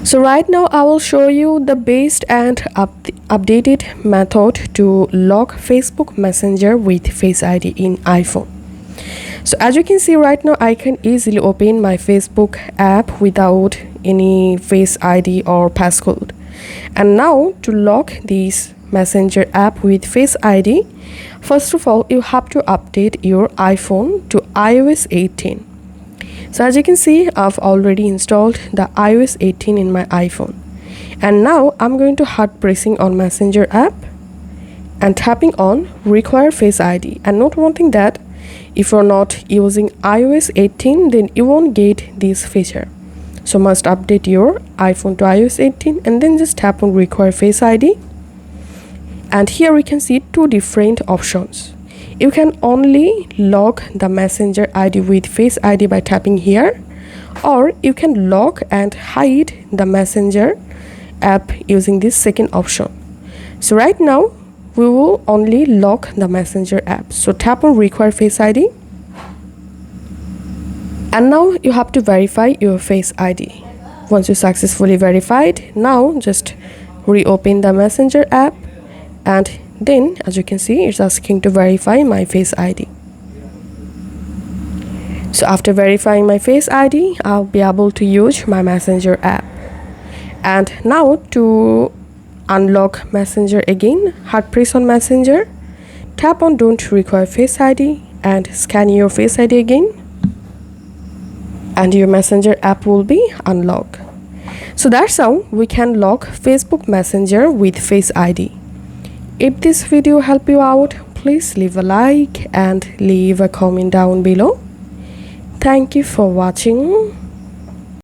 So right now I will show you the best and updated method to lock Facebook Messenger with Face ID in iPhone. So as you can see right now, I can easily open my Facebook app without any Face ID or passcode. And now to lock this Messenger app with Face ID, first of all you have to update your iPhone to iOS 18. So as you can see, I've already installed the iOS 18 in my iPhone. And now I'm going to hard pressing on Messenger app and tapping on require Face ID. And note one thing, that if you're not using iOS 18, then you won't get this feature. So must update your iPhone to iOS 18 and then just tap on require Face ID. And here we can see two different options. You can only lock the Messenger ID with Face ID by tapping here, or you can lock and hide the Messenger app using this second option. So right now we will only lock the Messenger app. So tap on require Face ID. And now you have to verify your Face ID. Once you successfully verified, now just reopen the Messenger app, and then as you can see, it's asking to verify my Face ID. So after verifying my Face ID, I'll be able to use my Messenger app. And now to unlock Messenger again, hard press on Messenger, tap on don't require Face ID and scan your Face ID again, and your Messenger app will be unlocked. So that's how we can lock Facebook Messenger with Face ID. If this video helped you out, please leave a like and leave a comment down below. Thank you for watching.